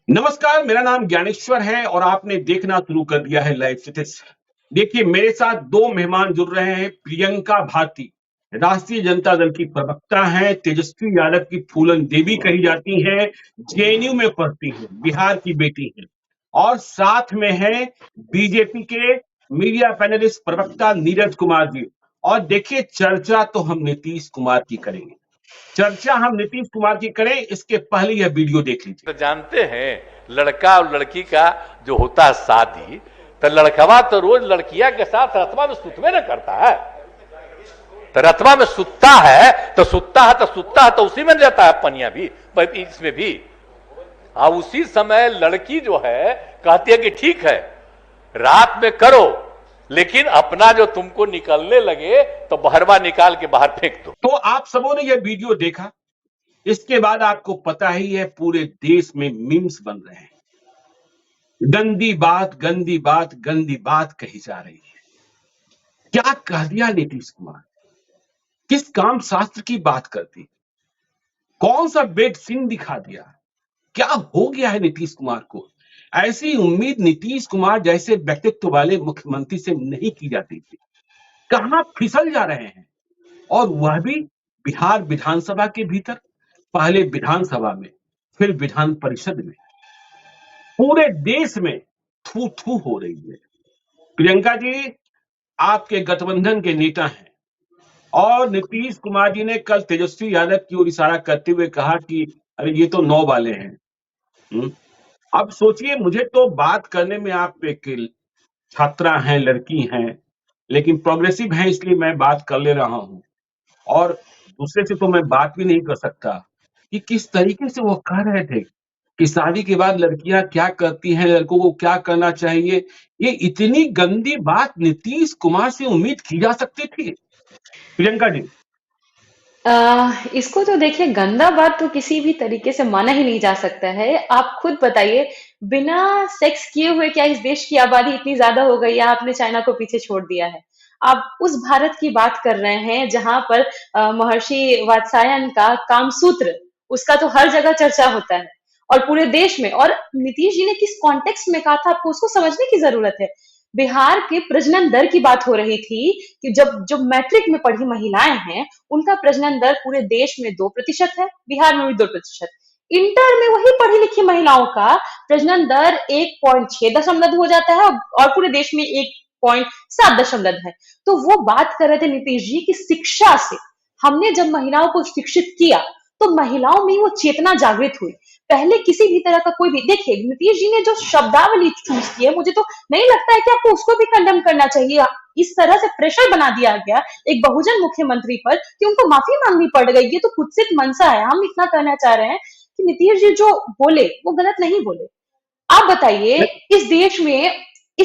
नमस्कार, मेरा नाम ज्ञानेश्वर है और आपने देखना शुरू कर दिया है लाइव स्टेटस। देखिए, मेरे साथ दो मेहमान जुड़ रहे हैं। प्रियंका भारती राष्ट्रीय जनता दल की प्रवक्ता हैं, तेजस्वी यादव की फूलन देवी कही जाती हैं, जेएनयू में पढ़ती हैं, बिहार की बेटी हैं। और साथ में है बीजेपी के मीडिया पैनलिस्ट प्रवक्ता नीरज कुमार जी। और देखिए, चर्चा तो हम नीतीश कुमार की करेंगे। चर्चा हम नीतीश कुमार की करें, इसके पहले यह वीडियो देख लीजिए। तो जानते हैं लड़का और लड़की का जो होता है शादी, तो लड़कवा तो रोज लड़किया के साथ रतवा में सुतवे न करता है। तो रतवा में सुतता है तो उसी में रहता है पनिया भी, इसमें भी। और उसी समय लड़की जो है कहती है कि ठीक है रात में करो, लेकिन अपना जो तुमको निकलने लगे तो बहरवा निकाल के बाहर फेंक दो। तो आप सबों ने यह वीडियो देखा, इसके बाद आपको पता ही है पूरे देश में मीम्स बन रहे हैं। गंदी बात गंदी बात गंदी बात कही जा रही है। क्या कह दिया नीतीश कुमार? किस काम शास्त्र की बात करती? कौन सा बेड सीन दिखा दिया? क्या हो गया है नीतीश कुमार को? ऐसी उम्मीद नीतीश कुमार जैसे व्यक्तित्व वाले मुख्यमंत्री से नहीं की जाती थी। कहां फिसल जा रहे हैं, और वह भी बिहार विधानसभा के भीतर। पहले विधानसभा में, फिर विधान परिषद में। पूरे देश में थू थू हो रही है। प्रियंका जी, आपके गठबंधन के नेता हैं, और नीतीश कुमार जी ने कल तेजस्वी यादव की ओर इशारा करते हुए कहा कि अरे ये तो 9 वाले हैं। अब सोचिए, मुझे तो बात करने में आप एक छात्रा हैं, लड़की हैं, लेकिन प्रोग्रेसिव हैं, इसलिए मैं बात कर ले रहा हूं। और दूसरे से तो मैं बात भी नहीं कर सकता कि किस तरीके से वो कह रहे थे कि शादी के बाद लड़कियां क्या करती हैं, लड़कों को क्या करना चाहिए। ये इतनी गंदी बात नीतीश कुमार से उम्मीद की जा सकती थी? प्रियंका जी। इसको तो देखिए, गंदा बात तो किसी भी तरीके से माना ही नहीं जा सकता है। आप खुद बताइए, बिना सेक्स किए हुए क्या इस देश की आबादी इतनी ज्यादा हो गई है? आपने चाइना को पीछे छोड़ दिया है। आप उस भारत की बात कर रहे हैं जहां पर महर्षि वात्सायन का कामसूत्र, उसका तो हर जगह चर्चा होता है और पूरे देश में। और नीतीश जी ने किस कॉन्टेक्स्ट में कहा था, आपको उसको समझने की जरूरत है। बिहार के प्रजनन दर की बात हो रही थी कि जब जो मैट्रिक में पढ़ी महिलाएं हैं, उनका प्रजनन दर पूरे देश में 2% है, बिहार में भी 2%। इंटर में वही पढ़ी लिखी महिलाओं का प्रजनन दर 1.6 हो जाता है और पूरे देश में 1.7 है। तो वो बात कर रहे थे नीतीश जी की शिक्षा से। हमने जब महिलाओं को शिक्षित किया तो महिलाओं में वो चेतना जागृत हुई। पहले किसी भी तरह का कोई भी, देखिए नीतीश जी ने जो शब्दावली चूज की है, मुझे तो नहीं लगता है कि आपको उसको भी कंडेम करना चाहिए। इस तरह से प्रेशर बना दिया गया एक बहुजन मुख्यमंत्री पर कि उनको माफी मांगनी पड़ गई। ये तो कुत्सित मनसा है। हम इतना कहना चाह रहे हैं कि नीतीश जी जो बोले वो गलत नहीं बोले। आप बताइए, इस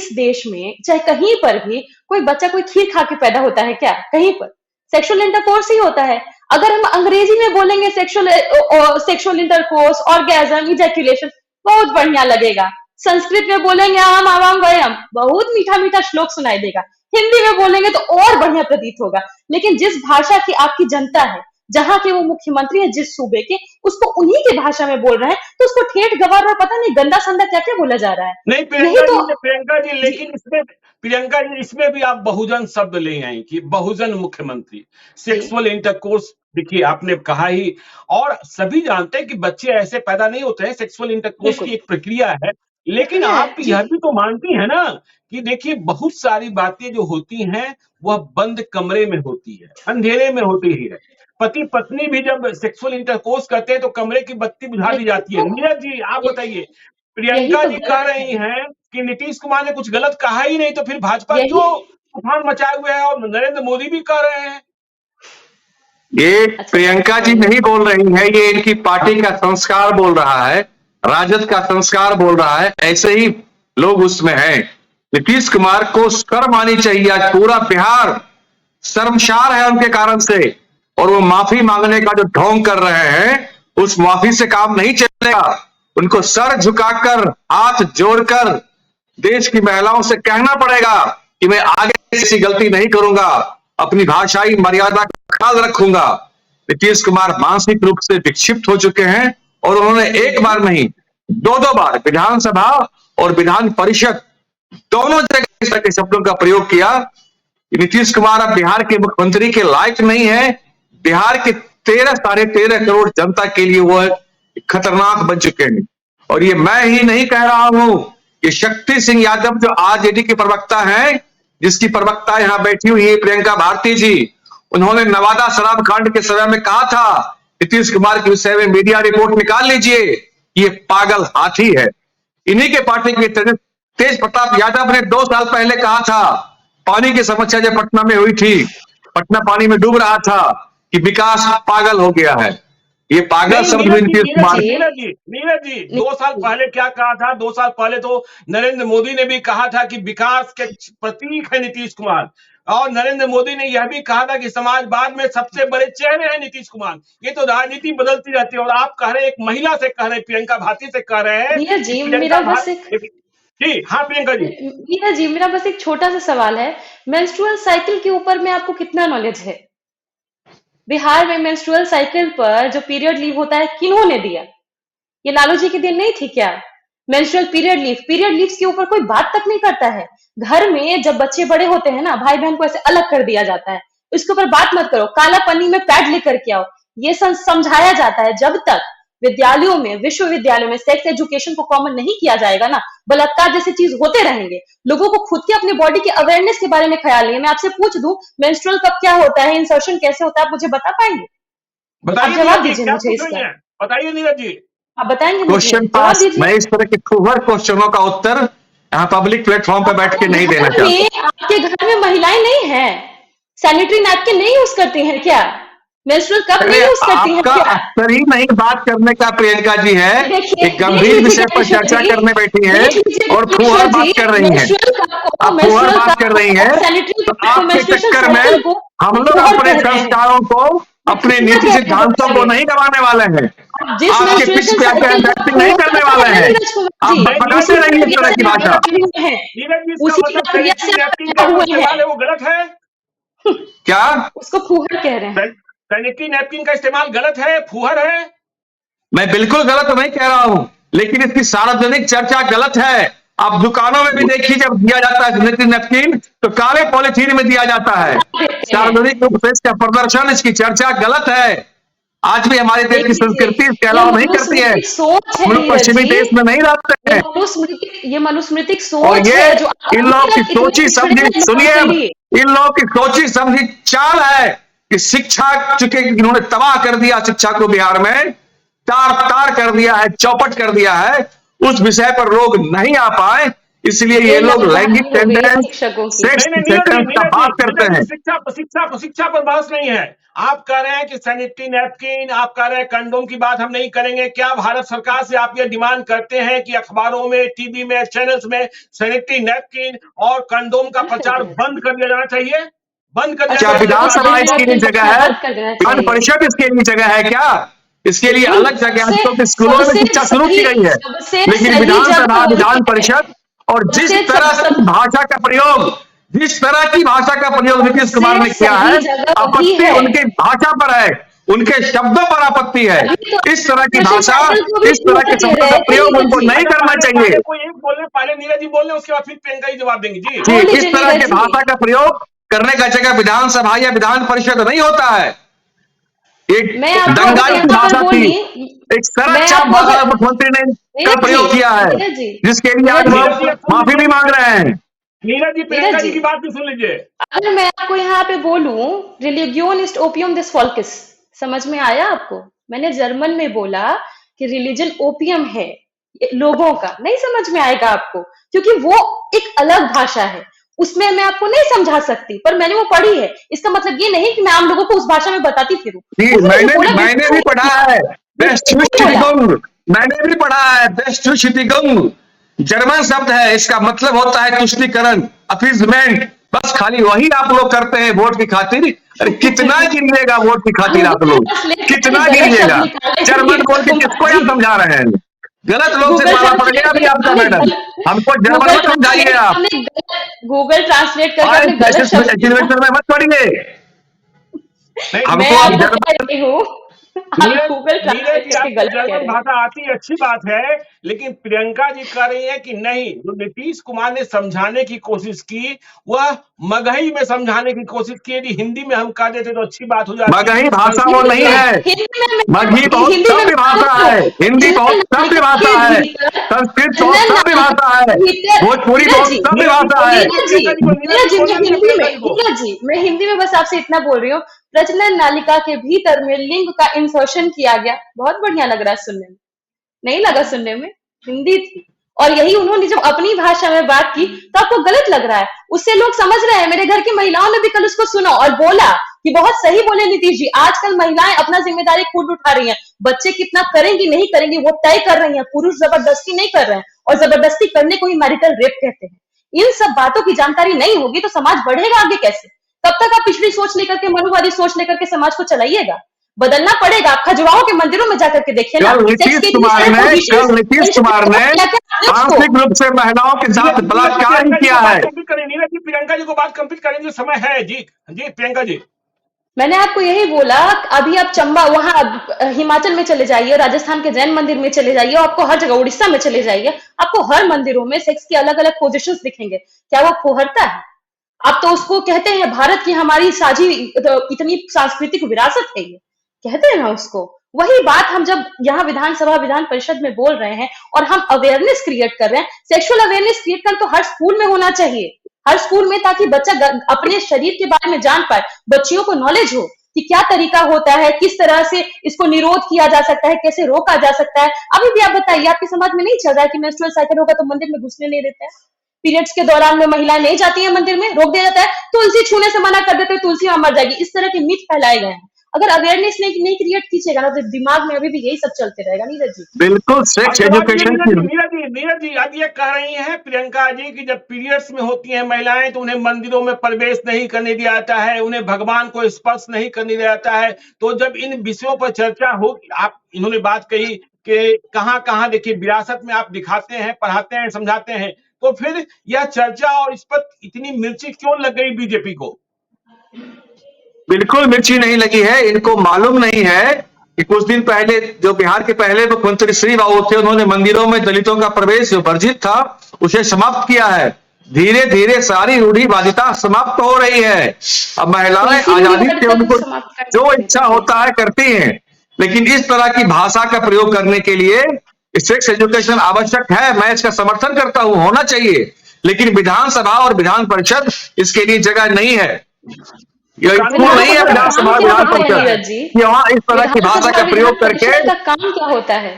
देश में चाहे कहीं पर भी कोई बच्चा कोई खीर खा के पैदा होता है क्या? कहीं पर सेक्सुअल इंटरकोर्स ही होता है। अगर हम अंग्रेजी में बोलेंगे सेक्सुअल इंटरकोर्स, ऑर्गेजम, इजैक्यूलेशन, बहुत बढ़िया लगेगा। संस्कृत में बोलेंगे आम आवाम वयम, बहुत मीठा मीठा श्लोक सुनाई देगा। हिंदी में बोलेंगे तो और बढ़िया प्रतीत होगा। लेकिन जिस भाषा की आपकी जनता है, जहां के वो मुख्यमंत्री है जिस सूबे के, उसको उन्हीं की भाषा में बोल रहे हैं तो उसको ठेठ गवार और पता नहीं गंदा संदा क्या क्या बोला जा रहा है। नहीं प्रियंका जी, लेकिन इसमें प्रियंका जी, इसमें भी आप बहुजन शब्द ले आए कि बहुजन मुख्यमंत्री। सेक्सुअल इंटरकोर्स, देखिए आपने कहा ही, और सभी जानते हैं कि बच्चे ऐसे पैदा नहीं होते हैं। सेक्सुअल इंटरकोर्स की एक प्रक्रिया है। लेकिन आप यह भी तो मानती है ना कि देखिए, बहुत सारी बातें जो होती हैं वह बंद कमरे में होती है, अंधेरे में होती है। पति पत्नी भी जब सेक्सुअल इंटरकोर्स करते हैं तो कमरे की बत्ती बुझा दी जाती है। नीरज जी, आप बताइए। प्रियंका जी कह रही हैं कि नीतीश कुमार ने कुछ गलत कहा ही नहीं, तो फिर भाजपा क्यों तूफान मचाए हुए है, और नरेंद्र मोदी भी कह रहे हैं। ये प्रियंका जी नहीं बोल रही है, ये इनकी पार्टी का संस्कार बोल रहा है, राजद का संस्कार बोल रहा है। ऐसे ही लोग उसमें हैं। नीतीश कुमार को शर्म आनी चाहिए। आज पूरा बिहार शर्मसार है उनके कारण से, और वो माफी मांगने का जो ढोंग कर रहे हैं, उस माफी से काम नहीं चलेगा। उनको सर झुकाकर, हाथ जोड़कर देश की महिलाओं से कहना पड़ेगा कि मैं आगे ऐसी गलती नहीं करूंगा, अपनी भाषाई मर्यादा का ख्याल रखूंगा। नीतीश कुमार मानसिक रूप से विक्षिप्त हो चुके हैं और उन्होंने एक बार नहीं दो बार विधानसभा और विधान परिषद दोनों जगह इस तरह के शब्दों का प्रयोग किया। नीतीश कुमार अब बिहार के मुख्यमंत्री के लायक नहीं है। बिहार के 13-13.5 करोड़ जनता के लिए वो खतरनाक बन चुके हैं। और ये मैं ही नहीं कह रहा हूं, ये शक्ति सिंह यादव जो आरजेडी के प्रवक्ता हैं, जिसकी प्रवक्ता यहां बैठी हुई है प्रियंका भारती जी, उन्होंने नवादा शराब कांड के समय में कहा था नीतीश कुमार के विषय में मीडिया रिपोर्ट निकाल लीजिए, ये पागल हाथी है। इन्हीं के पार्टी के तेज प्रताप यादव ने 2 साल पहले कहा था, पानी की समस्या जब पटना में हुई थी, पटना पानी में डूब रहा था, कि विकास पागल हो गया है। ये पागल शब्द भी नीतीश कुमार। नीरज जी 2 साल पहले क्या कहा था? 2 साल पहले तो नरेंद्र मोदी ने भी कहा था कि विकास के प्रतीक है नीतीश कुमार, और नरेंद्र मोदी ने यह भी कहा था कि समाजवाद में सबसे बड़े चेहरे हैं नीतीश कुमार। ये तो राजनीति बदलती रहती है, और आप कह रहे हैं, एक महिला से कह रहे हैं, प्रियंका भारती से कह रहे हैं जी, मेरा बस जी हाँ प्रियंका जी। मीरा जी, मेरा बस एक छोटा सा सवाल है, मेंस्ट्रुअल साइकिल के ऊपर में आपको कितना नॉलेज है? बिहार में मेंस्ट्रुअल साइकिल पर जो पीरियड लीव होता है, किन्होंने दिया? ये लालू जी के दिन नहीं थी क्या? मेंस्ट्रुअल पीरियड लीव्स के ऊपर कोई बात तक नहीं करता है। घर में जब बच्चे बड़े होते हैं ना, भाई बहन को ऐसे अलग कर दिया जाता है, इसके ऊपर बात मत करो, काला पन्नी में पैड लेकर के आओ, ये समझाया जाता है। जब तक विद्यालयों में, विश्वविद्यालयों में सेक्स एजुकेशन को कॉमन नहीं किया जाएगा ना, बलात्कार जैसी चीज होते रहेंगे। लोगों को खुद के अपने बॉडी के अवेयरनेस के बारे में ख्याल नहीं है। मैं आपसे पूछ दूं, मेंस्ट्रुअल कप क्या होता है, इंसर्शन कैसे होता है, आप मुझे बता पाएंगे? आप जवाब दीजिए मुझे इसका। बताइए नीरज जी, आप बताएंगे क्वेश्चन पास। मैं इस तरह के फुहर क्वेश्चनों का उत्तर यहाँ पब्लिक प्लेटफॉर्म पे बैठ के नहीं देना चाहता। आपके घर में महिलाएं नहीं हैं, सैनिटरी नैपकिन नहीं यूज करती हैं क्या? मेंस्ट्रुअल कप नहीं यूज करती हैं क्या? आपका अक्सर ही नहीं बात करने का प्रियंका जी है, एक गंभीर विषय पर चर्चा करने बैठी है और फुहर बात कर रही है। आप फुहर बात कर रही है, तो आपके चक्कर में हम लोग अपने संस्कारों को, अपने नीति सिद्धांतों को नहीं गंवाने वाले हैं। आपके पिच पे आकर बैटिंग नहीं करने वाले हैं। आप बताते रहिए इस तरह की भाषा। वो गलत है क्या? उसको फुहर कह रहे हैं। सैनिटरी नैपकिन का इस्तेमाल गलत है, फुहर है? मैं बिल्कुल गलत नहीं कह रहा हूं, लेकिन इसकी सार्वजनिक चर्चा गलत है। आप दुकानों में भी देखिए, जब दिया जाता है सैनिटरी नैपकिन तो काले पॉलिथीन में दिया जाता है। सार्वजनिक रूप से इसका प्रदर्शन, इसकी चर्चा गलत है। आज भी हमारे देश की संस्कृति इसके अलावा नहीं करती है। हम लोग पश्चिमी देश में नहीं रहते हैं। ये मनुस्मृतिक सोच और ये है जो इन लोगों की सोची समझी, सुनिए, इन लोगों की सोची समझी चाल है कि शिक्षा, चूंकि इन्होंने तबाह कर दिया शिक्षा को बिहार में, तार कर दिया है, चौपट कर दिया है, उस विषय पर लोग नहीं आ पाए, इसलिए ये लोग लैंगिक टेंडेंस, सेक्स टेंडेंस का बात करते हैं। शिक्षा पर बहस नहीं है। आप कह रहे हैं कि सैनिटरी नैपकिन, आप कह रहे हैं कंडोम की बात हम नहीं करेंगे। क्या भारत सरकार से आप ये डिमांड करते हैं कि अखबारों में, टीवी में, चैनल्स में सैनिटरी नैपकिन और कंडोम का प्रचार बंद कर दिया जाना चाहिए? बंद कर क्या विधानसभा इसके लिए जगह है? विधान परिषद इसके लिए जगह है क्या? इसके लिए अलग जगह तो स्कूलों में शिक्षा शुरू की गई है, लेकिन विधानसभा, विधान परिषद और जिस तरह की भाषा का प्रयोग नीतीश कुमार ने किया है, आपत्ति उनकी भाषा पर है, उनके शब्दों पर आपत्ति है। इस तरह की भाषा, इस तरह के शब्दों का प्रयोग उनको नहीं करना चाहिए। कोई एक बोलने, पहले नीरज जी बोलने, उसके बाद फिर प्रियंका जी जवाब देंगे। जी, इस तरह की भाषा का प्रयोग करने का जगह विधानसभा या विधान परिषद नहीं होता है। एक दंगाई भाषा थी, एक सरल भाषा मुख्यमंत्री ने का प्रयोग किया है, जिसके लिए आज लोग माफी भी मांग रहे हैं। नीरज जी, प्रियंका जी की बात भी सुन लीजिए। अगर मैं आपको यहाँ पे बोलूं, रिलीजियन इस्ट ओपियम दिस फॉल्किस, समझ में आया आपको? मैंने जर्मन में बोला कि रिलीजन ओपियम है लोगों का, नहीं समझ में आएगा आपको, क्योंकि वो एक अलग भाषा है, उसमें मैं आपको नहीं समझा सकती, पर मैंने वो पढ़ी है। इसका मतलब ये नहीं कि मैं आम लोगों को उस भाषा में बताती फिरूं। मैंने भी पढ़ा है, मैंने भी पढ़ा है, बेस्टुशितिगुंग जर्मन शब्द है, इसका मतलब होता है तुष्टीकरण, अपीजमेंट। बस खाली वही आप लोग करते हैं वोट की खातिर। अरे कितना गिरिएगा वोट की खातिर आप लोग, कितना गिरिएगा? जर्मन बोल के किसको आप समझा रहे हैं? गलत लोग से मारा पड़ गया अभी आपका मैडम, हमको जर्मन में समझाइए आप। गूगल ट्रांसलेट करके में मत पढ़िए, हमको आप जर्मन, आप नीरज गूगल नीरज ट्रांसलेट जी, करके आपको गलत कह जर्मन रहे हैं। भाषा आती है, अच्छी बात है, लेकिन प्रियंका जी कह रही है कि नहीं, जो नीतीश कुमार ने समझाने की कोशिश की, वह मगही में समझाने की कोशिश की। यदि हिंदी में हम कह देते तो अच्छी बात हो जाती। मगही भाषा वो संस्कृत नहीं में है, मगही बहुत हिंदी में सभ्य भाषा है, हिंदी बहुत सभ्य भाषा है, संस्कृत बहुत सभ्य भाषा है, भोजपुरी बहुत सभ्य नीरज जी भाषा है। बोलिए प्रियंका जी को, नीरज जी बोलिए प्रियंका जी को। मैं हिंदी में बस आपसे इतना बोल रही हूँ, प्रजनन नालिका के भीतर में लिंग का इंसर्शन किया गया। बहुत बढ़िया लग रहा है सुनने में, नहीं लगा सुनने में? हिंदी थी, और यही उन्होंने जब अपनी भाषा में बात की तो आपको गलत लग रहा है। उससे लोग समझ रहे हैं। मेरे घर की महिलाओं ने भी कल उसको सुना और बोला कि बहुत सही बोले नीतीश जी, आजकल महिलाएं अपना जिम्मेदारी खुद उठा रही हैं। बच्चे कितना करेंगी नहीं करेंगी वो तय कर रही हैं, पुरुष जबरदस्ती नहीं कर रहे हैं, और जबरदस्ती करने को ही मैरिटल रेप कहते हैं। इन सब बातों की जानकारी नहीं होगी तो समाज बढ़ेगा आगे कैसे? तब तक आप पिछड़ी सोच लेकर के, मनुवादी सोच लेकर के समाज को चलाइएगा। बदलना पड़ेगा। आप खजुराहो के मंदिरों में जाकर के देखिए ना, कल नीतीश कुमार ने आंशिक रूप से महिलाओं के साथ बलात्कार ही किया है। नीरज जी प्रियंका जी को बात कंप्लीट करेंगे, समय है जी। जी प्रियंका जी, मैंने आपको यही बोला, अभी आप चंबा वहां हिमाचल में चले जाइए, राजस्थान के जैन मंदिर में चले जाइए, आपको हर जगह, उड़ीसा में चले जाइए, आपको हर मंदिरों में सेक्स के अलग अलग पोजीशंस दिखेंगे। क्या वो खोहरता है? आप तो उसको कहते हैं भारत की हमारी साझी इतनी सांस्कृतिक विरासत है, ये कहते हैं ना उसको। वही बात हम जब यहाँ विधानसभा विधान परिषद में बोल रहे हैं और हम अवेयरनेस क्रिएट कर रहे हैं, सेक्सुअल अवेयरनेस क्रिएट कर तो हर स्कूल में होना चाहिए, हर स्कूल में, ताकि बच्चा अपने शरीर के बारे में जान पाए, बच्चियों को नॉलेज हो कि क्या तरीका होता है, किस तरह से इसको निरोध किया जा सकता है, कैसे रोका जा सकता है। अभी भी आप बताइए, आपके समाज में नहीं चल रहा है कि मेंस्ट्रुअल साइकिल होगा तो मंदिर में घुसने नहीं देते हैं? पीरियड्स के दौरान में महिलाएं नहीं जाती है मंदिर में, रोक दिया जाता है, तुलसी छूने से मना कर देते हैं, तुलसी वहां मर जाएगी। इस तरह के मिथ फैलाए गए हैं। अगर अवेयरनेस नहीं क्रिएट कीजिएगा ना तो दिमाग में अभी भी यही सब चलते रहेगा। नीरज जी, बिल्कुल सेक्स एजुकेशन की नीरज जी अब ये कह रही हैं प्रियंका जी कि जब पीरियड्स में होती हैं महिलाएं तो उन्हें मंदिरों में प्रवेश नहीं करने दिया जाता है, उन्हें भगवान को स्पर्श नहीं करने दिया जाता है। तो जब इन विषयों पर चर्चा हो, आप इन्होंने बात कही कि कहां कहां देखिए विरासत में आप दिखाते हैं, पढ़ाते हैं, समझाते हैं, तो फिर यह चर्चा और इस पर इतनी मिर्ची क्यों लग गई बीजेपी को? बिल्कुल मिर्ची नहीं लगी है। इनको मालूम नहीं है कि कुछ दिन पहले जो बिहार के पहले मुख्यमंत्री श्री बाबू थे, उन्होंने मंदिरों में दलितों का प्रवेश जो वर्जित था उसे समाप्त किया है। धीरे धीरे सारी रूढ़िवादिता समाप्त हो रही है। अब महिलाएं आजादी से उनको जो इच्छा होता है करती हैं, लेकिन इस तरह की भाषा का प्रयोग करने के लिए सेक्स एजुकेशन आवश्यक है। मैं इसका समर्थन करता हूं, होना चाहिए, लेकिन विधानसभा और विधान परिषद इसके लिए जगह नहीं है। यह नहीं है विधानसभा विधान परिषद कि वहां इस तरह की भाषा का प्रयोग करके। काम क्या होता है?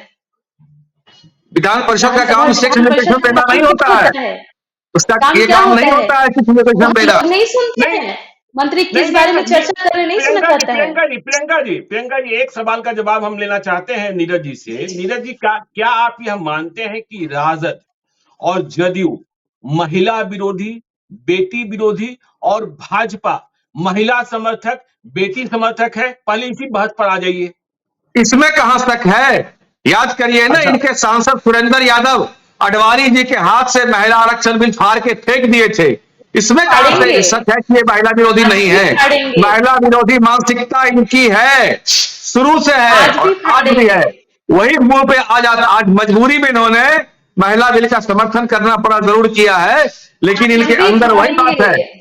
विधान परिषद का काम सेक्स एजुकेशन देना नहीं होता है, उसका ये काम नहीं होता है सेक्स एजुकेशन देना। नहीं सुनते हैं मंत्री किस बारे में चर्चा कर रहे, नहीं सुना जाता है। प्रियंका जी एक सवाल का जवाब हम लेना चाहते हैं नीरज जी से। नीरज जी, क्या आप यह मानते हैं कि राजद और जदयू महिला विरोधी, बेटी विरोधी और भाजपा महिला समर्थक, बेटी समर्थक है? पहले इसी बहस पर आ जाइए। इसमें कहां शक है? याद करिए ना, इनके सांसद सुरेंद्र यादव अडवाणी जी के हाथ से महिला आरक्षण बिल फाड़ के फेंक दिए थे। इसमें कहां से शक है कि ये महिला विरोधी नहीं है? महिला विरोधी मानसिकता इनकी है, शुरू से है और आज भी है। वही मुंह पे आ जाता। आज मजबूरी में इन्होंने महिला बिल का समर्थन करना पड़ा, जरूर किया है, लेकिन इनके अंदर वही बात है।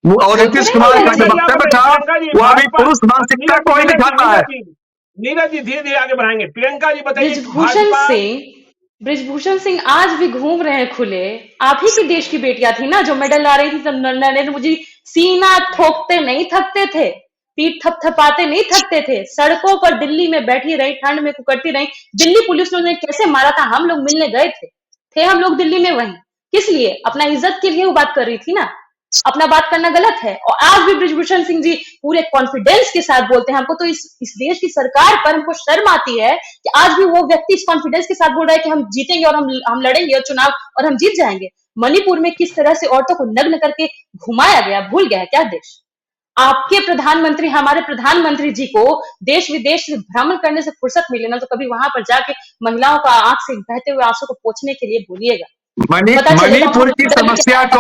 और नीतीश कुमार का जो वक्तव्य था वो अभी पुरुष मानसिकता को ही दिखाता है। नीरज जी धीरे धीरे आगे बढ़ाएंगे। प्रियंका जी बताइए। बृजभूषण सिंह आज भी घूम रहे हैं खुले। आप ही की देश की बेटियां थी ना जो मेडल ला रही थी, तब नरेंद्र मोदी सीना ठोकते नहीं थकते थे, पीठ थपथपाते नहीं थकते थे, सड़कों पर दिल्ली में बैठी रही, ठंड में कुकड़ती रही। दिल्ली पुलिस ने उन्हें कैसे मारा था, हम लोग मिलने गए थे हम लोग दिल्ली में। वहीं किस लिए? अपना इज्जत के लिए वो बात कर रही थी ना। अपना बात करना गलत है। और आज भी बृजभूषण सिंह जी पूरे कॉन्फिडेंस के साथ बोलते हैं। हमको तो इस देश की सरकार पर हमको शर्म आती है कि आज भी वो व्यक्ति इस कॉन्फिडेंस के साथ बोल रहा है कि हम जीतेंगे और हम लड़ेंगे और चुनाव और हम जीत जाएंगे। मणिपुर में किस तरह से औरतों को नग्न करके घुमाया गया, भूल गया है क्या देश? आपके प्रधानमंत्री, हमारे प्रधानमंत्री जी को देश विदेश में भ्रमण करने से फुर्सत मिले ना, तो कभी वहां पर जाके महिलाओं का आंख से बहते हुए आंसू को पोंछने के लिए बोलिएगा। मणिपुर की समस्या को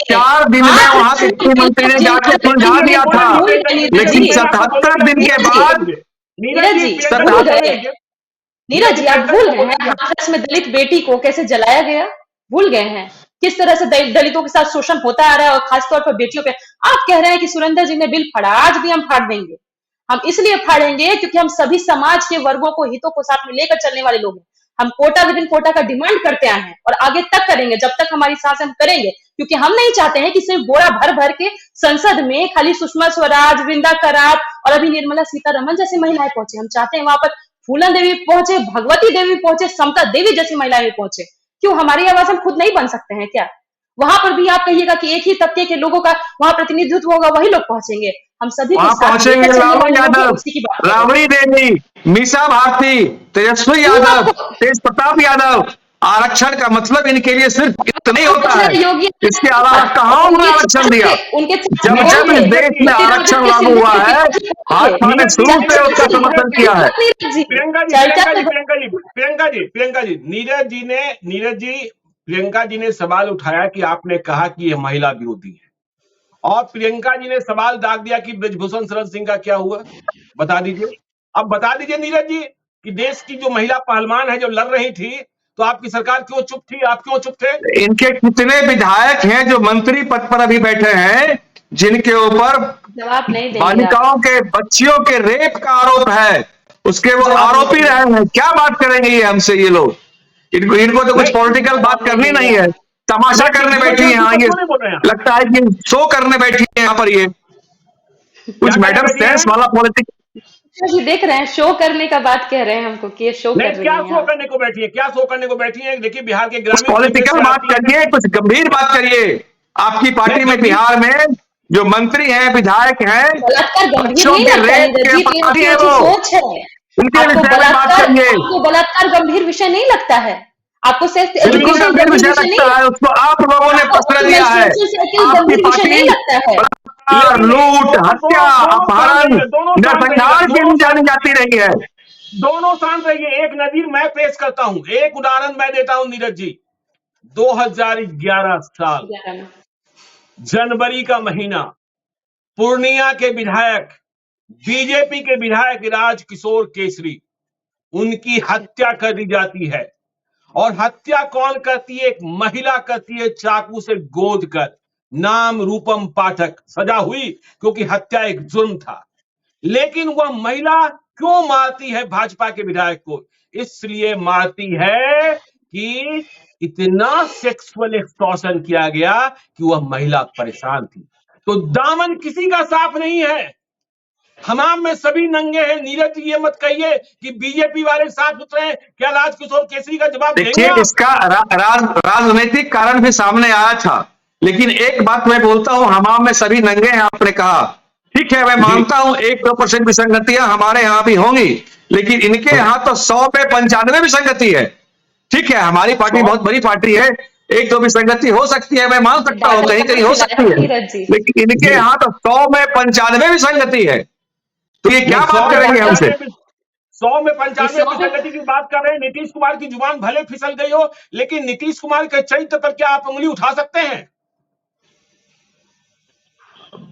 4 दिन में वहां के मुख्यमंत्री ने जाके सुलझा दिया था, लेकिन 77 दिन के बाद नीरज जी प्रियंका भूल जी गए। बोलेंगे। नीरज जी आप भूल गए हैं हाथरस में दलित बेटी को कैसे जलाया गया, भूल गए हैं किस तरह से दलितों के साथ शोषण होता आ रहा है और खासतौर पर बेटियों पे। आप कह रहे हैं कि सुरेंद्र जी ने बिल फाड़ा, आज भी हम फाड़ देंगे। हम इसलिए फाड़ेंगे क्योंकि हम सभी समाज के वर्गों को, हितों को साथ में लेकर चलने वाले लोग हैं। हम कोटा विदिन कोटा का डिमांड करते आए हैं और आगे तक करेंगे, जब तक हमारी सांस हम करेंगे, क्योंकि हम नहीं चाहते हैं कि सिर्फ बोरा भर भर के संसद में खाली सुषमा स्वराज, वृंदा करात और अभी निर्मला सीतारमन जैसी महिलाएं पहुंचे। हम चाहते हैं वहां पर फूलन देवी पहुंचे, भगवती देवी पहुंचे, समता देवी जैसी महिलाएं पहुंचे। क्यों हमारी आवाज हम खुद नहीं बन सकते हैं क्या? वहां पर भी आप कहिएगा कि एक ही तबके के लोगों का वहां प्रतिनिधित्व होगा, वही लोग पहुंचेंगे। हम सभी को वहां साथ पहुंचेंगे लेकर चलने लालू वाले लोग हैं, यादव, उसी की बात कर रहे हैं। राबड़ी देवी, मीसा भारती, तेजस्वी क्यों यादव, आपको तेज प्रताप यादव। आरक्षण का मतलब इनके लिए सिर्फ इतना ही होता पूछना है, योग्य इसके अलावा कहाँ उन्होंने आरक्षण दिया? उनके जब कौन जब थे? इस देश में आरक्षण लागू हुआ है, भाजपा ने शुरू से उसका समर्थन किया है। प्रियंका जी, नीरज जी, प्रियंका जी ने सवाल उठाया कि आपने कहा कि यह महिला विरोधी है, और प्रियंका जी ने सवाल दाग दिया कि ब्रजभूषण शरण सिंह का क्या हुआ, बता दीजिए। अब बता दीजिए नीरज जी कि देश की जो महिला पहलवान है जो लड़ रही थी, तो आपकी सरकार क्यों चुप थी, आप क्यों चुप थे? इनके कितने विधायक हैं जो मंत्री पद पर अभी बैठे हैं, जिनके ऊपर जवाब नहीं देंगे आप। बालिकाओं के, बच्चियों के रेप का आरोप है, उसके वो आरोपी रहे हैं। क्या बात करेंगे ये हमसे, ये लोग? इनको तो कुछ पॉलिटिकल बात करनी नहीं है, तमाशा करने बैठी है यहाँ। ये लगता है कि शो करने बैठी है यहाँ पर। ये कुछ मैडम सेंस वाला पॉलिटिक्स जी देख रहे हैं, शो करने का बात कह रहे हैं हमको कि ये शो कर रही क्या हैं शो आप। करने को बैठी है, क्या शो करने को बैठी है? देखिए बिहार के कुछ ग्रामीण पॉलिटिकल बात करिए, कुछ गंभीर बात करिए। आपकी पार्टी में बिहार में जो मंत्री हैं, विधायक हैं, बलात्कार गंभीर बच्चों नहीं के लगता है रेप के नीरज जी, अपराधी ये है आपकी वो, सोच है। उनके आपको विषय में बात करिए। बलात्कार गंभीर विषय नहीं लगता है, आपको सिर्फ बिल्कुल एजुकेशन गंभीर गंभीर विषय विषय नहीं लगता है, उसको आप लोगों ने पसंद दिया है। आपकी गंभीर विषय नहीं पार्टी लगता है। बलात्कार, लूट, हत्या, अपहरण, नरसंहार के लिए जानी जाती रही है। दोनों शांत रहिए। एक नजीर मैं पेश करता हूं, एक उदाहरण मैं देता हूं नीरज जी। 2011 साल जनवरी का महीना, पूर्णिया के विधायक, बीजेपी के विधायक राजकिशोर केसरी, उनकी हत्या कर दी जाती है। और हत्या कौन करती है? एक महिला करती है, चाकू से गोद कर। नाम रूपम पाठक। सजा हुई क्योंकि हत्या एक जुर्म था। लेकिन वह महिला क्यों मारती है भाजपा के विधायक को? इसलिए मारती है कि इतना सेक्सुअल एक्सटॉर्शन किया गया कि वह महिला परेशान थी। तो दामन किसी का साफ नहीं है, हमाम में सभी नंगे हैं। नीरज जी ये मत कहिए कि बीजेपी वाले साफ सुथरे हैं। क्या राजकिशोर केसरी का जवाब देंगे देखिए, आप? इसका राजनीतिक कारण भी सामने आया था। लेकिन एक बात मैं बोलता हूं, हमाम में सभी नंगे हैं आपने कहा, ठीक है, मैं मानता हूं 1-2% विसंगतियां हमारे यहां भी होंगी, लेकिन इनके यहां तो 100 में 95 विसंगति है। ठीक है, हमारी पार्टी बहुत बड़ी पार्टी है, 1-2 विसंगति हो सकती है, मैं मान सकता हूं, कहीं कहीं हो सकती है, लेकिन इनके यहां तो 100 में 95 विसंगति है। तो ये क्या बात करेंगे हमसे? 100 में 95 विसंगति की बात कर रहे हैं। नीतीश कुमार की जुबान भले फिसल गई हो, लेकिन नीतीश कुमार के चरित्र पर क्या आप उंगली उठा सकते हैं?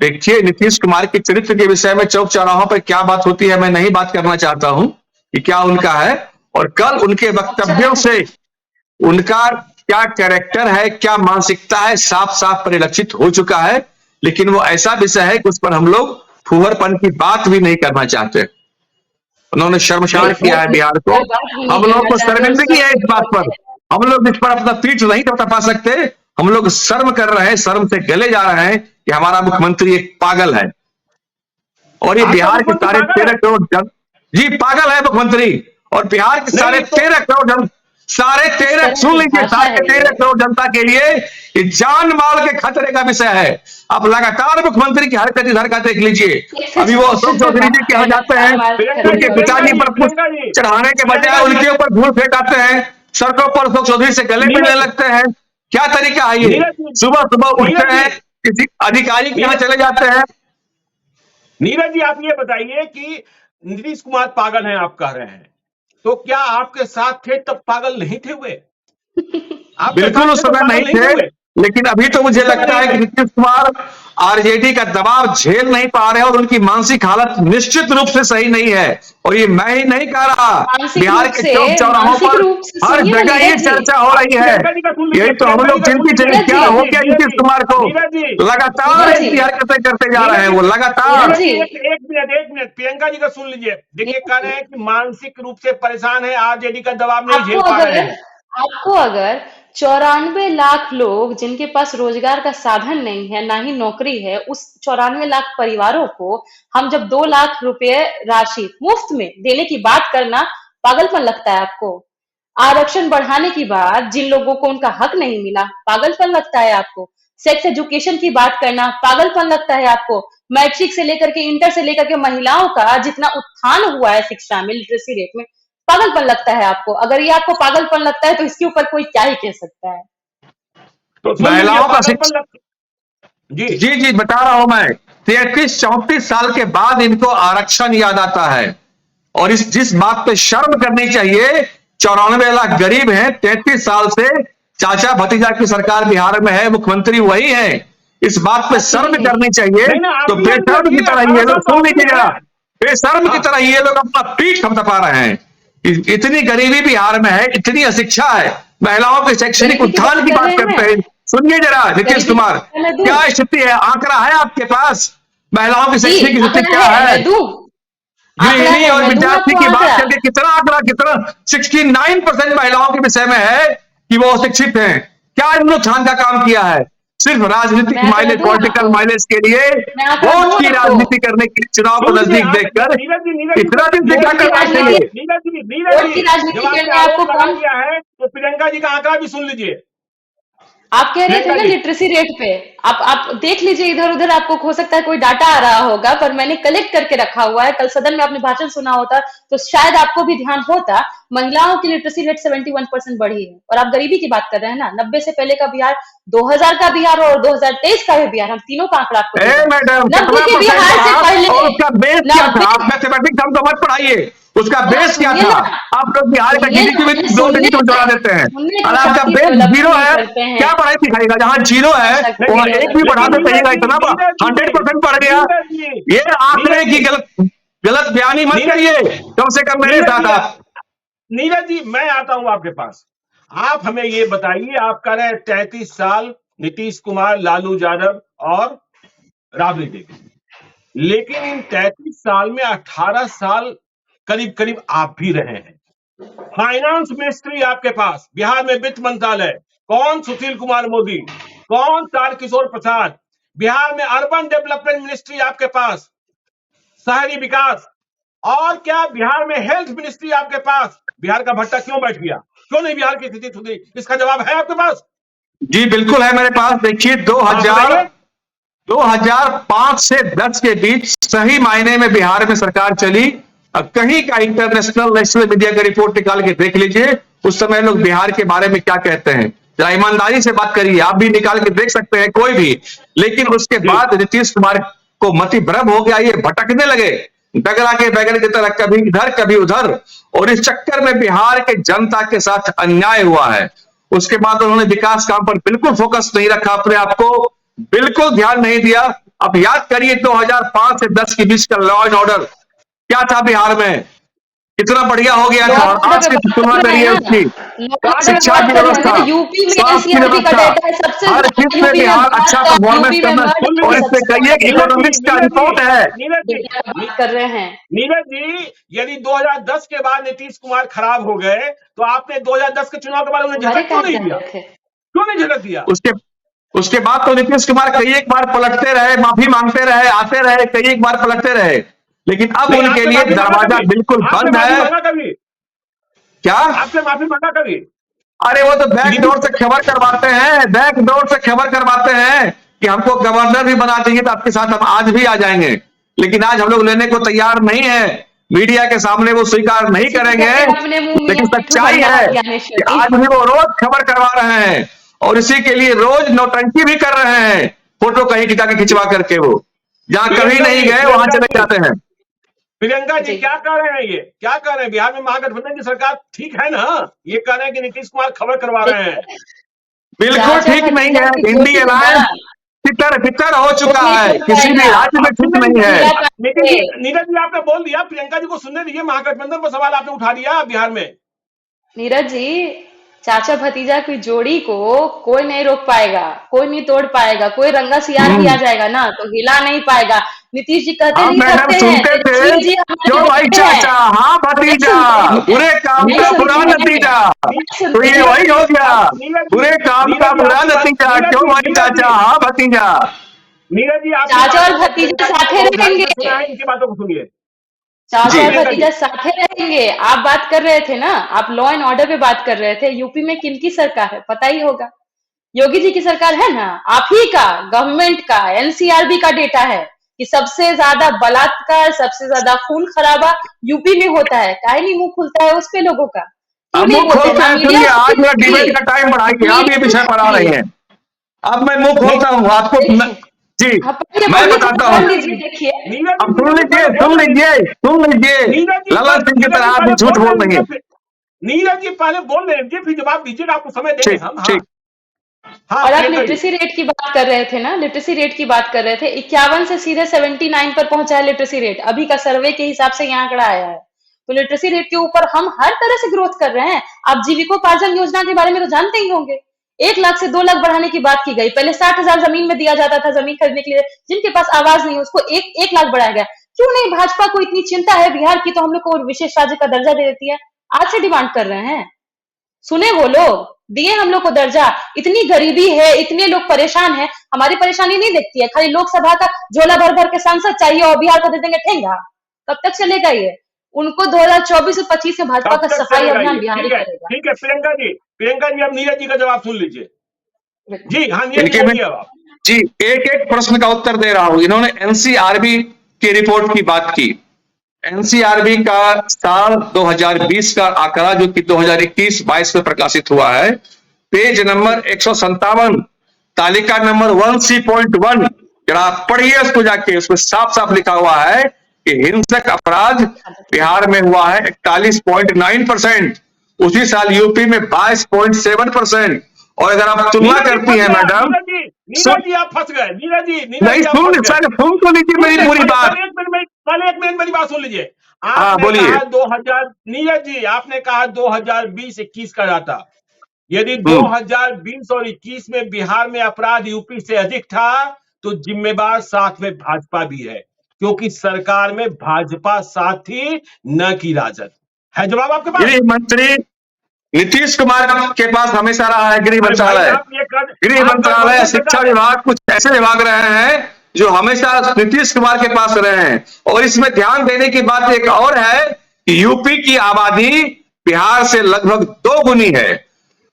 देखिए, नीतीश कुमार के चरित्र के विषय में चौक चौराहों पर क्या बात होती है मैं नहीं बात करना चाहता हूं कि क्या उनका है, और कल उनके वक्तव्यों से उनका क्या कैरेक्टर है, क्या मानसिकता है, साफ साफ परिलक्षित हो चुका है। लेकिन वो ऐसा विषय है कि उस पर हम लोग फुहरपन की बात भी नहीं करना चाहते। उन्होंने शर्मसार किया है बिहार को, हम लोगों को शर्मिंदगी है इस बात पर। हम लोग इस पर अपना पीठ नहीं तपा सकते, हम लोग शर्म कर रहे हैं, शर्म से गले जा रहे हैं कि हमारा मुख्यमंत्री एक पागल है। और ये बिहार के सारे 13 करोड़ जी पागल है मुख्यमंत्री, और बिहार के सारे 13 करोड़ सारे 13 सुन लीजिए, सारे 13 करोड़ जनता के लिए ये जान माल के खतरे का विषय है। आप लगातार मुख्यमंत्री की हरकत इधर का देख लीजिए। अभी वो अशोक चौधरी जी के यहाँ जाते हैं, उनके पिताजी पर पुष्प चढ़ाने के बजाय उनके ऊपर धूल फेंकाते हैं, सड़कों पर अशोक चौधरी से गले मिलने लगते हैं। क्या तरीका है ये? सुबह सुबह उठते हैं, किसी अधिकारी के यहाँ चले जाते हैं। नीरज जी आप ये बताइए कि नीतीश कुमार पागल हैं आप कह रहे हैं, तो क्या आपके साथ थे तब पागल नहीं थे वे? बिल्कुल उस समय नहीं थे, लेकिन अभी तो मुझे लगता है कि नीतीश कुमार आरजेडी का दबाव झेल नहीं पा रहे हैं और उनकी मानसिक हालत निश्चित रूप से सही नहीं है। और ये मैं ही नहीं कह रहा, बिहार के चौक चौराहों पर हर सुनिए ना जगह ये नीरज जी, चर्चा हो रही है। प्रियंका जी का सुन लीजिए, यही तो हम लोग चिंतित हैं, नीरज क्या जी, हो गया नीतीश कुमार को? नीरज जी, लगातार नीरज जी, ऐसी हरकतें करते जा रहे हैं वो, लगातार। नीरज जी, एक मिनट प्रियंका जी का सुन लीजिए। देखिए, कह रहे हैं कि मानसिक रूप से परेशान है, आरजेडी का दबाव नहीं झेल पा रहे हैं। आपको अगर 94 लाख लोग जिनके पास रोजगार का साधन नहीं है, ना ही नौकरी है, उस 94 लाख परिवारों को हम जब 2 लाख रुपए राशि मुफ्त में देने की बात करना पागलपन लगता है आपको? आरक्षण बढ़ाने की बात, जिन लोगों को उनका हक नहीं मिला, पागलपन लगता है आपको? सेक्स एजुकेशन की बात करना पागलपन लगता है आपको? मैट्रिक से लेकर के इंटर से लेकर के महिलाओं का जितना उत्थान हुआ है शिक्षा में, लिटरेसी रेट में, पागलपन लगता है आपको? अगर ये आपको पागलपन लगता है तो इसके ऊपर कोई क्या ही कह सकता है? तो महिलाओं का पागलपन लगता जी जी जी बता रहा हूं मैं। 33-34 साल के बाद इनको आरक्षण याद आता है और इस जिस बात पे शर्म करनी चाहिए, 94 लाख गरीब हैं, 33 साल से चाचा भतीजा की सरकार बिहार में है, मुख्यमंत्री वही है। इस बात पे शर्म करनी चाहिए। नहीं ना, तो आप बेशर्म की तरह ये लोग, सुन लीजिए जरा, बेशर्म की तरह ये लोग अपना पीठ थपथपा रहे हैं। इतनी गरीबी बिहार में है, इतनी अशिक्षा है, महिलाओं के शैक्षणिक उत्थान की बात करते हैं। सुनिए जरा नीतीश कुमार, क्या स्थिति है? आंकड़ा है आपके पास? महिलाओं की शैक्षणिक स्थिति क्या है? गृहिणी और विद्यार्थी की बात करके कितना आंकड़ा, कितना 69% महिलाओं के विषय में है कि वो शिक्षित हैं। क्या इन्होंने उत्थान का काम किया है? सिर्फ राजनीतिक माइलेज, पॉलिटिकल माइलेज के लिए वोट की राजनीति करने के, चुनाव को नजदीक देखकर इतना दिन देखा करना चाहिए। नीरज जी, जब आपने आरोप लगा दिया है तो प्रियंका जी का आंकड़ा भी सुन लीजिए। आप कह रहे थे ना लिटरेसी रेट पे, आप देख लीजिए इधर उधर, आपको हो सकता है कोई डाटा आ रहा होगा, पर मैंने कलेक्ट करके रखा हुआ है। कल सदन में आपने भाषण सुना होता तो शायद आपको भी ध्यान होता। महिलाओं की लिटरेसी रेट 71% बढ़ी है। और आप गरीबी की बात कर रहे हैं ना, 90 से पहले का बिहार, 2000 का बिहार और 2023 का भी बिहार, हम तीनों का आंकड़ा आपको मैडम, 90 के बिहार से पहले, उसका बेस क्या था? आप मैथमेटिक्स हमको मत पढ़ाइए, उसका बेस क्या था? आप लोग बिहार का जीडीपी में 2 डिजिट में जोड़ा देते हैं और आपका बेस 0 है। क्या पढ़ाई सिखाएगा? जहाँ 0 है वहाँ 1 भी बढ़ाते कहिएगा इतना 100% बढ़ गया। ये आंकड़े की गलत बयानी मत करिए, कम से कम मेरे साथ आप। नीरज जी, मैं आता हूं आपके पास। आप हमें ये बताइए, आप कह रहे हैं 33 साल नीतीश कुमार, लालू यादव और राबड़ी देवी, लेकिन इन 33 साल में 18 साल करीब करीब आप भी रहे हैं। फाइनेंस मिनिस्ट्री आपके पास, बिहार में वित्त मंत्रालय कौन? सुशील कुमार मोदी। कौन? तारकिशोर प्रसाद। बिहार में अर्बन डेवलपमेंट मिनिस्ट्री आपके पास, शहरी विकास। और क्या बिहार में हेल्थ मिनिस्ट्री आपके पास? बिहार का भट्टा क्यों बैठ गया? क्यों नहीं बिहार की स्थिति सुधरी? इसका जवाब है आपके पास? जी बिल्कुल है मेरे पास। देखिए 2005 से 10 के बीच सही मायने में बिहार में सरकार चली। कहीं का इंटरनेशनल नेशनल मीडिया का रिपोर्ट निकाल के देख लीजिए, उस समय लोग बिहार के बारे में क्या कहते हैं। जरा ईमानदारी से बात करिए, आप भी निकाल के देख सकते हैं कोई भी। लेकिन उसके बाद नीतीश कुमार को मति भ्रम हो गया, ये भटकने लगे डगरा के बैगन की तरह, कभी इधर कभी उधर, और इस चक्कर में बिहार के जनता के साथ अन्याय हुआ है। उसके बाद उन्होंने विकास काम पर बिल्कुल फोकस नहीं रखा, अपने आप को बिल्कुल ध्यान नहीं दिया। अब याद करिए 2005 से 10 के बीच का लॉ एंड ऑर्डर क्या था बिहार में, कितना बढ़िया हो गया था। आज की तुलना करिए उसकी, शिक्षा की व्यवस्था, स्वास्थ्य की व्यवस्था, हर चीज में बिहार अच्छा परफॉर्मेंस करना। और इससे कहिए इकोनॉमिक्स का रिपोर्ट है। कर रहे हैं नीरज जी, यदि 2010 के बाद नीतीश कुमार खराब हो गए तो आपने 2010 के चुनाव के बाद उन्हें झटक क्यों नहीं दिया? क्यों नहीं झटक दिया? उसके बाद तो नीतीश कुमार कई एक बार पलटते रहे, माफी मांगते रहे, आते रहे, कई एक बार पलटते रहे, लेकिन अब उनके लिए दरवाजा बिल्कुल बंद है। क्या आपसे माफी मांगा कभी? अरे वो तो बैक डोर से खबर करवाते हैं, बैक डोर से खबर करवाते हैं कि हमको गवर्नर भी बना चाहिए तो आपके साथ हम आज भी आ जाएंगे, लेकिन आज हम लोग लेने को तैयार नहीं है। मीडिया के सामने वो स्वीकार नहीं करेंगे, लेकिन सच्चाई है कि आज भी वो रोज खबर करवा रहे हैं और इसी के लिए रोज नौटंकी भी कर रहे हैं। फोटो कहीं खिंचवा करके वो जहां कभी नहीं गए वहां चले जाते हैं। प्रियंका जी क्या कह रहे हैं? ये क्या कह रहे हैं? बिहार में महागठबंधन की सरकार ठीक है ना? ये कह रहे हैं कि नीतीश कुमार खबर करवा रहे हैं। बिल्कुल चाचा ठीक नहीं भतीजा है। की इंडी जोड़ी को ना अलायंस तितर बितर हो कोई चुका नहीं है, तोड़ किसी भी पाएगा, राज्य में और फिट कोई नहीं नहीं है। हिला लेकिन पाएंगे। जी नीरज जी आपने बोल दिया, प्रियंका जी को सुनने दीजिए, महागठबंधन पर सवाल आपने उठा दिया बिहार में। नीरज जी, चाचा भतीजा की जोड़ी को कोई नहीं रोक पाएगा, कोई नहीं तोड़ पाएगा, कोई रंगा सियार भी आ हम्म। जाएगा ना तो हिला नहीं पाएगा। नीतीश जी कहते हाँ नहीं मैडम रहते हैं, सुनते थे, तेजस्वी जी हमारे क्यों भाई बेटे हैं। चाचा, हाँ नहीं भतीजा, सुनते हैं, बुरे काम नहीं का नीरज बुरा सुनते नीरज जी हैं, नतीजा। नहीं तो सुनते ये हैं। वही हो गया, अब बुरे काम का नीरज जी बुरा आपकी बात, नतीजा, क्यों भाई चाचा, हाँ भतीजा। नीरज जी आपकी चाचा बातों और को भतीजा प्रियंका जी ने साथे बहुत ध्यान रहेंगे, से सुना है, इनकी बातों को सुनिए। हाँ चाचा जी और प्रियंका जी। भतीजा साथे रहेंगे। आप बात कर रहे थे ना, आप लॉ एंड ऑर्डर पे बात कर रहे थे। यूपी में किनकी सरकार है पता ही होगा, योगी जी की सरकार है ना, आप ही का, गवर्नमेंट का, एनसीआरबी का डेटा है कि सबसे ज्यादा बलात्कार, सबसे ज्यादा खून खराबा यूपी में होता है। काहे नहीं मुंह खुलता है उस पे लोगों का, क्यों अब नहीं मुंह बोलते हैं खोलते ना हैं, मीडिया सुनिए आज मेरा उसकी, डिबेट का टाइम बढ़ाइए, आप ये मीडिया विषय पढ़ा रही उसकी। हैं। अब मैं मुंह नहीं खोलता हूँ आपको देखिए, जी, हाँ पढ़िए मैं पढ़िए, बताता पढ़ हूँ। लीजिए, देखिए। अब सुन नीरज जी लीजिए, पहले बोल सुन रहे लीजिए, सुन लीजिए, ललन सिंह की तरह आप भी पहले झूठ बोल बोल रही रहे हैं। हैं, नीरज जी पहले बोल रहे हैं, फिर जवाब दीजिएगा, आपको समय देंगे ठीक हम। हाँ ठीक। हाँ और आप प्रियंका जी। लिटरेसी रेट की बात कर रहे थे ना, लिटरेसी रेट की बात कर रहे थे, 51 से सीधे 79 पर पहुंचा है लिटरेसी रेट, अभी का सर्वे के हिसाब से ये आंकड़ा आया है। तो लिटरेसी रेट के ऊपर हम हर तरह से ग्रोथ कर रहे हैं। आप जीविकोपार्जन योजना के बारे में तो जानते ही होंगे, 1 लाख से 2 लाख बढ़ाने की बात की गई। पहले 60,000 जमीन में दिया जाता था, जमीन खरीदने के लिए, जिनके पास आवाज नहीं उसको 1 लाख बढ़ाया गया। क्यों नहीं, भाजपा को इतनी चिंता है बिहार की तो हम लोग को विशेष राज्य का दर्जा दे देती है। आज से डिमांड कर रहे हैं, सुने वो लोग, दिए हम लोग को दर्जा। इतनी गरीबी है, इतने लोग परेशान हैं, हमारी परेशानी नहीं देखती है, खाली लोकसभा का झोला भर भर के सांसद चाहिए और बिहार को दे देंगे ठेंगा। कब तक चलेगा ये? उनको 2024 से 25 में भाजपा कब का तक सफाई चलेगा अभियान ये? बिहार ही ठीक है करेगा। ठीक है प्रियंका जी, अब नीरज जी का जवाब सुन लीजिए। जी हाँ नीरज जी इनके में बोलिए अब आप। जी एक एक प्रश्न का उत्तर दे रहा हूं। इन्होंने एनसीआरबी की रिपोर्ट की बात की। एनसीआरबी का साल 2020 का आंकड़ा जो कि 2021-22 में प्रकाशित हुआ है, पेज नंबर 157, तालिका नंबर 1C.1, जरा आप पढ़िए उसको जाके, उसमें साफ साफ लिखा हुआ है कि हिंसक अपराध बिहार में हुआ है 41.9%, उसी साल यूपी में 22.7%। और अगर आप तुलना करती हैं मैडम, नीरज जी आप फंस गए, नहीं आप फंस सुन गए। सर, सुन तो लीजिए मेरी पूरी बात। पहले एक मिनट मेरी बात सुन लीजिए। हाँ आपने बोलिए। कहा 2000, नीरज जी आपने कहा 2020-21 का डाटा, यदि हम्म 2020 और 21 में बिहार में अपराध यूपी से अधिक था तो जिम्मेदार साथ में भाजपा भी है, क्योंकि सरकार में भाजपा साथ थी, न कि राजद। है जवाब आपके पास? गृह मंत्री नीतीश कुमार के पास हमेशा रहा है गृह अरे भाई मंत्रालय। आप ये गृह मंत्रालय, शिक्षा विभाग, कुछ ऐसे विभाग रहे हैं जो हमेशा नीतीश कुमार के पास रहे हैं। और इसमें ध्यान देने की बात एक और है कि यूपी की आबादी बिहार से लगभग 2 गुनी है,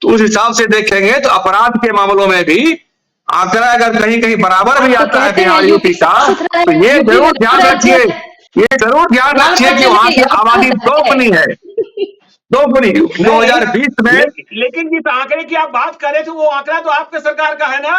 तो उस हिसाब से देखेंगे तो अपराध के मामलों में भी आंकड़ा अगर कहीं कहीं बराबर भी तो आता है कहते हैं बिहार यूपी का, साफ सुथरा तो है, ये यूपी जरूर में ध्यान रखिए, ये जरूर ध्यान रखिए कि वहां की आबादी 2 गुनी है, 2 गुनी। 2020 में लेकिन जिस आंकड़े की आप बात कर रहे थे वो आंकड़ा तो आपके सरकार का है ना,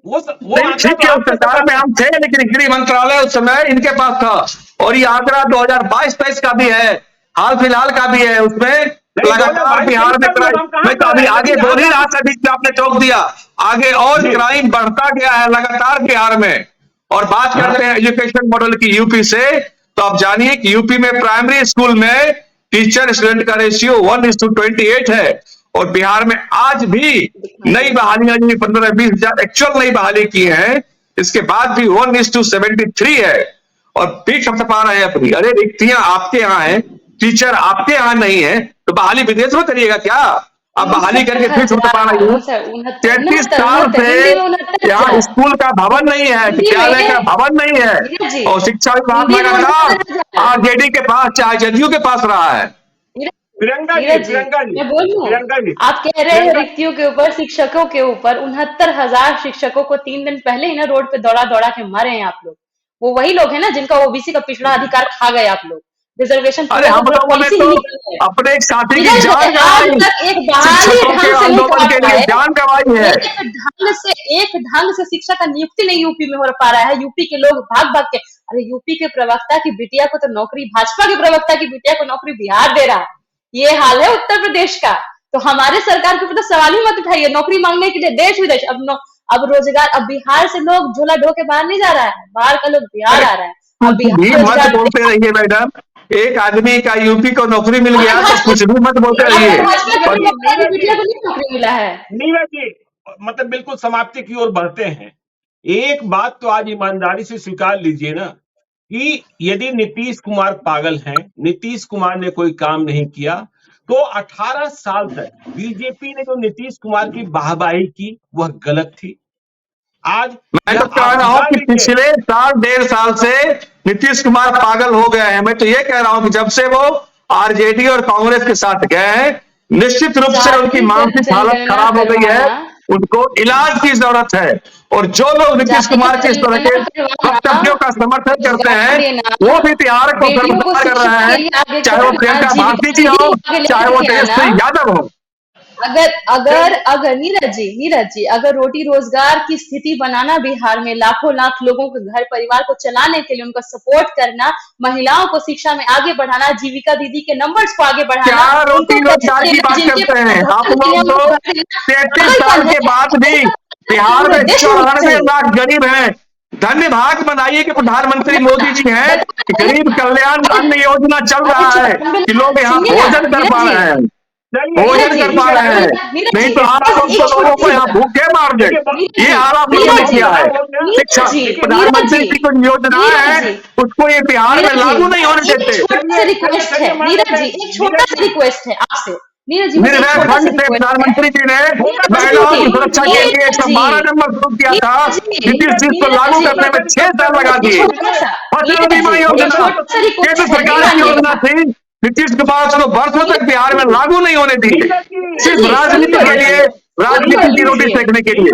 वो नहीं आंकड़ा ठीक तो है, उस आपके सरकार में हम थे, लेकिन गृह मंत्रालय उस समय इनके पास था। और ये आंकड़ा 2022-23 का भी है, हाल फिलहाल का भी है, उसमें लगातार बिहार में क्राइम, मैं तो अभी आगे बोल ही रहा था, बीच में आपने टोक दिया, आगे और क्राइम बढ़ता गया है लगातार बिहार में। और बात करते हैं एजुकेशन मॉडल की यूपी से, तो आप जानिए कि यूपी में प्राइमरी स्कूल में टीचर स्टूडेंट का रेशियो 1:28 है, और बिहार में आज भी नई बहालियां जो 15-20 हजार एक्चुअल नई बहाली की हैं, इसके बाद भी 1:73 है। और पीठ हम पा रहे हैं अपनी, अरे रिक्तियां आपके यहाँ है, टीचर आपके यहाँ नहीं है, तो बहाली विदेश में करिएगा क्या? आप बहाली करके फिर छुप पा रही हूँ। 33 साल से यहाँ स्कूल का भवन नहीं है, विद्यालय का भवन नहीं है, और शिक्षा विभाग लगातार आरजेडी के पास, चाहे जदयू के पास रहा है। प्रियंका जी मैं बोलूं, आप कह रहे हैं रिक्तियों के ऊपर, शिक्षकों के ऊपर, 69,000 शिक्षकों को 3 दिन पहले ही ना रोड पे दौड़ा दौड़ा के मारे हैं आप लोग। वो वही लोग हैं ना जिनका ओबीसी का पिछड़ा अधिकार खा गए आप लोग, रिजर्वेशन। अरे हम तो अपने एक साथी की जान गंवाई, एक बहाली ढंग से आंदोलन के लिए जान गंवाई है। एक ढंग से शिक्षा का नियुक्ति नहीं यूपी में हो पा रहा है। यूपी के लोग भाग भाग के, अरे यूपी के प्रवक्ता की बिटिया को तो नौकरी, भाजपा के प्रवक्ता की बिटिया को नौकरी बिहार दे रहा है, ये हाल है उत्तर प्रदेश का। तो हमारे सरकार के ऊपर तो सवाल ही मत उठाइए। नौकरी मांगने के लिए देश विदेश अब रोजगार, अब बिहार से लोग झोला ढो के बाहर नहीं जा रहा है, बाहर का लोग बिहार आ रहा है। अब कुछ भी बिहार मत रोजगार बोलते रहिए मैडम। एक आदमी का यूपी को नौकरी मिल गया तो कुछ भी मत बोलते रहिए। भाजपा की बिटिया को नहीं नौकरी मिला है। नीरज जी, मतलब बिल्कुल समाप्ति की ओर बढ़ते हैं। एक बात तो आज ईमानदारी से स्वीकार लीजिए ना कि यदि नीतीश कुमार पागल हैं, नीतीश कुमार ने कोई काम नहीं किया, तो 18 साल तक बीजेपी ने जो नीतीश कुमार की वाहवाही की वह गलत थी। आज मैं यह तो कह आप रहा हूं स्वीकार कि लीजिए। पिछले साल 1.5 साल से नीतीश कुमार पागल हो गए हैं। मैं तो ये कह रहा हूं कि जब से वो आरजेडी और कांग्रेस के साथ गए हैं, निश्चित रूप से उनकी मानसिक हालत खराब हो गई है। उनको इलाज की जरूरत है। और जो लोग नीतीश कुमार के इस तरह के वक्तव्यों का समर्थन करते हैं, वो भी बिहार को बर्बाद कर रहे हैं, चाहे वो प्रियंका भारती जी हो, चाहे वो तेजस्वी यादव हो। अगर नीरज जी, अगर रोटी रोजगार की स्थिति बनाना बिहार में, लाखों लाख लोगों के घर परिवार को चलाने के लिए उनका सपोर्ट करना, महिलाओं को शिक्षा में आगे बढ़ाना, जीविका दीदी के नंबर्स को आगे बढ़ाना, क्या रोटी रोजगार की बात करते हैं आप लोग? तो 33 साल के बाद भी बिहार में 94 लाख गरीब हैं। धन्य भाग बनाइए कि प्रधानमंत्री मोदी जी हैं, गरीब कल्याण अन्न योजना चल रहा है कि लोग यहाँ भोजन कर पा रहे हैं, भोजन कर पा रहे हैं। नहीं तो आप लोगों को यहाँ भूखे मार दे। ये हाल आप लोगों ने किया है। शिक्षा प्रधानमंत्री की कुछ योजनाएं हैं, उसको ये बिहार में लागू नहीं होने देते। छोटा सा रिक्वेस्ट है नीरज जी, एक छोटा सा रिक्वेस्ट है आपसे नीरज जी, निर्भया फंड से प्रधानमंत्री जी ने महिलाओं की सुरक्षा के लिए 112 नंबर शुरू किया था। नीतीश जी को लागू करने में 6 साल लगा दिए। फसल बीमा योजना केंद्र सरकार की योजना थी, नीतीश कुमार उसको वर्षों तक बिहार में लागू नहीं होने दी, सिर्फ राजनीति के लिए, राजनीति की रोटी सेकने के लिए।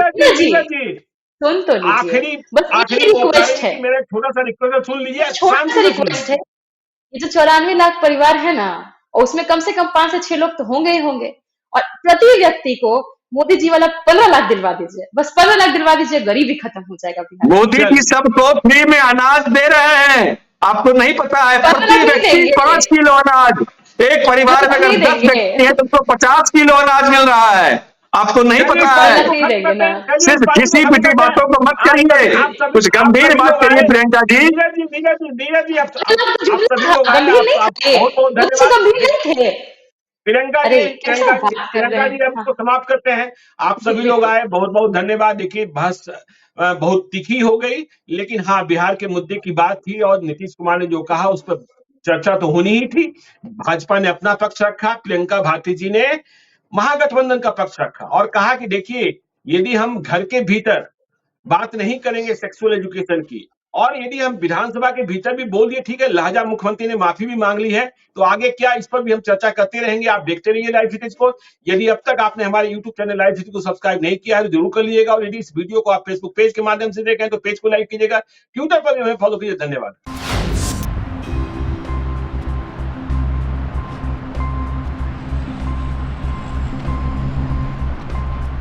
सुन तो लीजिए, आखिरी रिक्वेस्ट है, मेरा छोटा सा रिक्वेस्ट सुन लीजिए। छोटा सा रिक्वेस्ट है। ये जो 94 लाख परिवार है ना, और उसमें कम से कम 5 से 6 लोग तो होंगे ही होंगे, और प्रति व्यक्ति को मोदी जी वाला 15 लाख दिलवा दीजिए, बस 15 लाख दिलवा दीजिए, गरीबी खत्म हो जाएगा बिहार। मोदी जी सबको फ्री में अनाज दे रहे हैं, आपको नहीं पता है? प्रति व्यक्ति 5 किलो अनाज, एक परिवार में अगर 10 व्यक्ति है तो उनको 50 किलो अनाज मिल रहा है। आपको नहीं पता है? सिर्फ घिसी पिटी बातों को मत करिए, कुछ गंभीर बात करिए प्रियंका जी। नीरज जी, आप सभी लोग आए, बहुत बहुत धन्यवाद। प्रियंका जी हम तो समाप्त करते हैं। आप सभी लोग आए, बहुत बहुत धन्यवाद। देखिए बहस बहुत तीखी हो गई, लेकिन हाँ, बिहार के मुद्दे की बात थी और नीतीश कुमार ने जो कहा उस पर चर्चा तो होनी ही थी। भाजपा ने अपना पक्ष रखा, प्रियंका भारती जी ने महागठबंधन का पक्ष रखा और कहा कि देखिए, यदि हम घर के भीतर बात नहीं करेंगे सेक्सुअल एजुकेशन की, और यदि हम विधानसभा के भीतर भी बोल दिए, ठीक है, लहजा मुख्यमंत्री ने माफी भी मांग ली है, तो आगे क्या, इस पर भी हम चर्चा करते रहेंगे। आप देखते रहिए लाइव सिटीज को। यदि अब तक आपने हमारे यूट्यूब चैनल लाइव सिटी को सब्सक्राइब नहीं किया है तो जरूर कर लीजिएगा, और यदि इस वीडियो को आप फेसबुक पेज के माध्यम से देखें तो पेज को लाइक कीजिएगा, ट्विटर पर भी हमें फॉलो कीजिए। धन्यवाद।